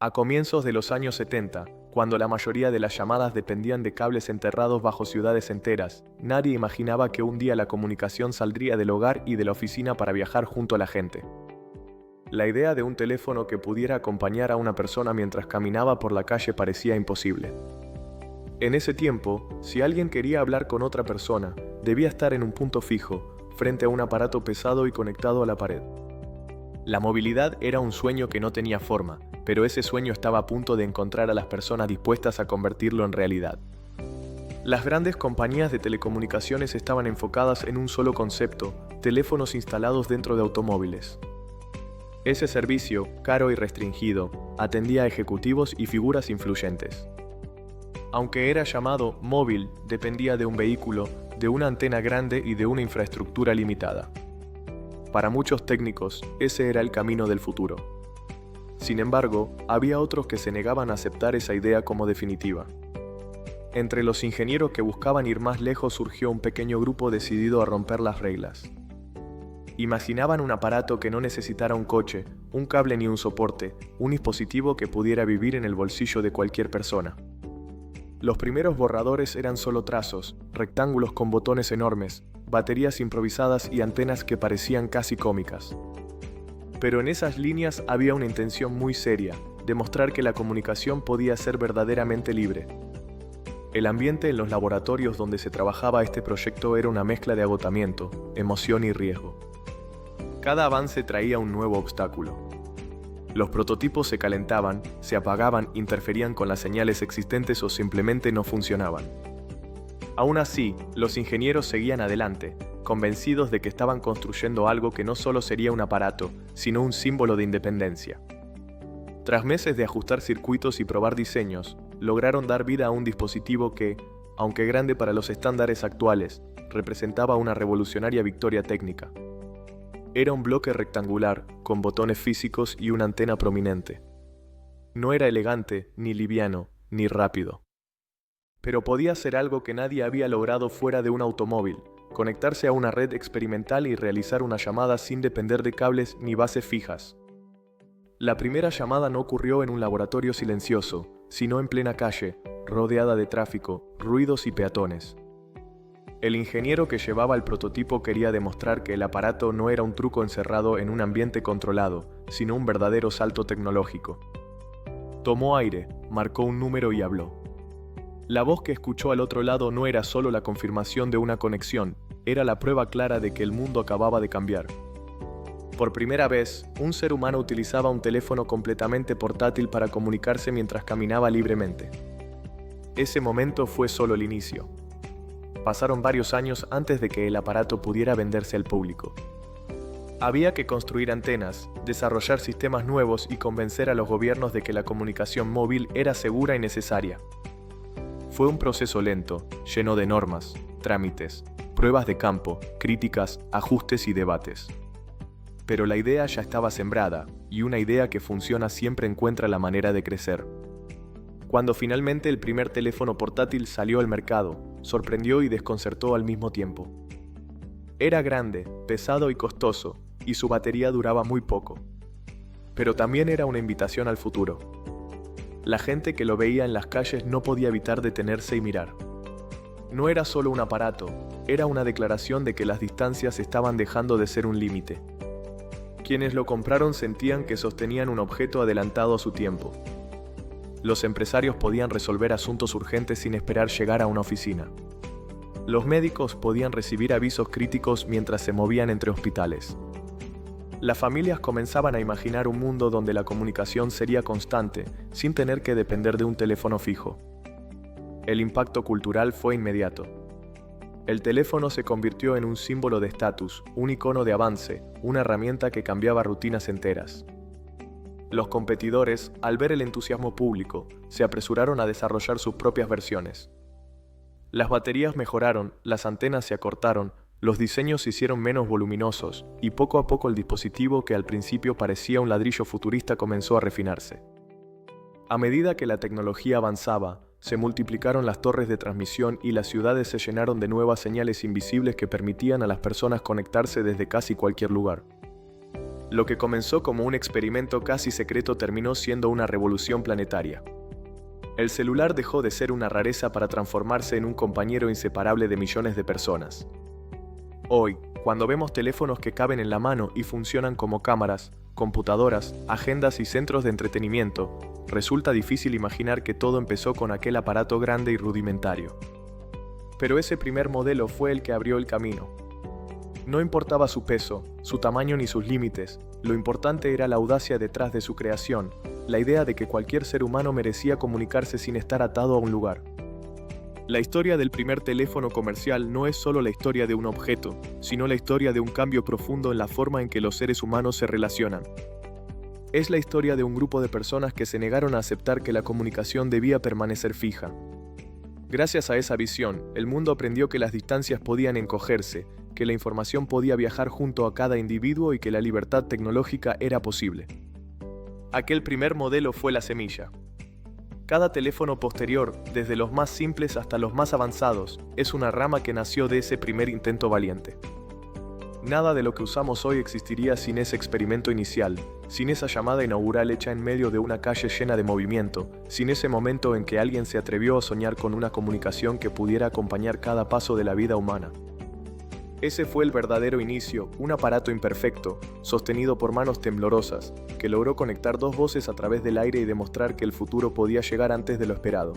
A comienzos de los años 70, cuando la mayoría de las llamadas dependían de cables enterrados bajo ciudades enteras, nadie imaginaba que un día la comunicación saldría del hogar y de la oficina para viajar junto a la gente. La idea de un teléfono que pudiera acompañar a una persona mientras caminaba por la calle parecía imposible. En ese tiempo, si alguien quería hablar con otra persona, debía estar en un punto fijo, frente a un aparato pesado y conectado a la pared. La movilidad era un sueño que no tenía forma, pero ese sueño estaba a punto de encontrar a las personas dispuestas a convertirlo en realidad. Las grandes compañías de telecomunicaciones estaban enfocadas en un solo concepto: teléfonos instalados dentro de automóviles. Ese servicio, caro y restringido, atendía a ejecutivos y figuras influyentes. Aunque era llamado móvil, dependía de un vehículo, de una antena grande y de una infraestructura limitada. Para muchos técnicos, ese era el camino del futuro. Sin embargo, había otros que se negaban a aceptar esa idea como definitiva. Entre los ingenieros que buscaban ir más lejos surgió un pequeño grupo decidido a romper las reglas. Imaginaban un aparato que no necesitara un coche, un cable ni un soporte, un dispositivo que pudiera vivir en el bolsillo de cualquier persona. Los primeros borradores eran solo trazos, rectángulos con botones enormes, baterías improvisadas y antenas que parecían casi cómicas. Pero en esas líneas había una intención muy seria: demostrar que la comunicación podía ser verdaderamente libre. El ambiente en los laboratorios donde se trabajaba este proyecto era una mezcla de agotamiento, emoción y riesgo. Cada avance traía un nuevo obstáculo. Los prototipos se calentaban, se apagaban, interferían con las señales existentes o simplemente no funcionaban. Aún así, los ingenieros seguían adelante, convencidos de que estaban construyendo algo que no solo sería un aparato, sino un símbolo de independencia. Tras meses de ajustar circuitos y probar diseños, lograron dar vida a un dispositivo que, aunque grande para los estándares actuales, representaba una revolucionaria victoria técnica. Era un bloque rectangular, con botones físicos y una antena prominente. No era elegante, ni liviano, ni rápido. Pero podía ser algo que nadie había logrado fuera de un automóvil: conectarse a una red experimental y realizar una llamada sin depender de cables ni bases fijas. La primera llamada no ocurrió en un laboratorio silencioso, sino en plena calle, rodeada de tráfico, ruidos y peatones. El ingeniero que llevaba el prototipo quería demostrar que el aparato no era un truco encerrado en un ambiente controlado, sino un verdadero salto tecnológico. Tomó aire, marcó un número y habló. La voz que escuchó al otro lado no era solo la confirmación de una conexión, era la prueba clara de que el mundo acababa de cambiar. Por primera vez, un ser humano utilizaba un teléfono completamente portátil para comunicarse mientras caminaba libremente. Ese momento fue solo el inicio. Pasaron varios años antes de que el aparato pudiera venderse al público. Había que construir antenas, desarrollar sistemas nuevos y convencer a los gobiernos de que la comunicación móvil era segura y necesaria. Fue un proceso lento, lleno de normas, trámites, pruebas de campo, críticas, ajustes y debates. Pero la idea ya estaba sembrada, y una idea que funciona siempre encuentra la manera de crecer. Cuando finalmente el primer teléfono portátil salió al mercado, sorprendió y desconcertó al mismo tiempo. Era grande, pesado y costoso, y su batería duraba muy poco. Pero también era una invitación al futuro. La gente que lo veía en las calles no podía evitar detenerse y mirar. No era solo un aparato, era una declaración de que las distancias estaban dejando de ser un límite. Quienes lo compraron sentían que sostenían un objeto adelantado a su tiempo. Los empresarios podían resolver asuntos urgentes sin esperar llegar a una oficina. Los médicos podían recibir avisos críticos mientras se movían entre hospitales. Las familias comenzaban a imaginar un mundo donde la comunicación sería constante, sin tener que depender de un teléfono fijo. El impacto cultural fue inmediato. El teléfono se convirtió en un símbolo de estatus, un icono de avance, una herramienta que cambiaba rutinas enteras. Los competidores, al ver el entusiasmo público, se apresuraron a desarrollar sus propias versiones. Las baterías mejoraron, las antenas se acortaron, los diseños se hicieron menos voluminosos, y poco a poco el dispositivo que al principio parecía un ladrillo futurista comenzó a refinarse. A medida que la tecnología avanzaba, se multiplicaron las torres de transmisión y las ciudades se llenaron de nuevas señales invisibles que permitían a las personas conectarse desde casi cualquier lugar. Lo que comenzó como un experimento casi secreto terminó siendo una revolución planetaria. El celular dejó de ser una rareza para transformarse en un compañero inseparable de millones de personas. Hoy, cuando vemos teléfonos que caben en la mano y funcionan como cámaras, computadoras, agendas y centros de entretenimiento, resulta difícil imaginar que todo empezó con aquel aparato grande y rudimentario. Pero ese primer modelo fue el que abrió el camino. No importaba su peso, su tamaño ni sus límites, lo importante era la audacia detrás de su creación, la idea de que cualquier ser humano merecía comunicarse sin estar atado a un lugar. La historia del primer teléfono comercial no es solo la historia de un objeto, sino la historia de un cambio profundo en la forma en que los seres humanos se relacionan. Es la historia de un grupo de personas que se negaron a aceptar que la comunicación debía permanecer fija. Gracias a esa visión, el mundo aprendió que las distancias podían encogerse, que la información podía viajar junto a cada individuo y que la libertad tecnológica era posible. Aquel primer modelo fue la semilla. Cada teléfono posterior, desde los más simples hasta los más avanzados, es una rama que nació de ese primer intento valiente. Nada de lo que usamos hoy existiría sin ese experimento inicial, sin esa llamada inaugural hecha en medio de una calle llena de movimiento, sin ese momento en que alguien se atrevió a soñar con una comunicación que pudiera acompañar cada paso de la vida humana. Ese fue el verdadero inicio, un aparato imperfecto, sostenido por manos temblorosas, que logró conectar dos voces a través del aire y demostrar que el futuro podía llegar antes de lo esperado.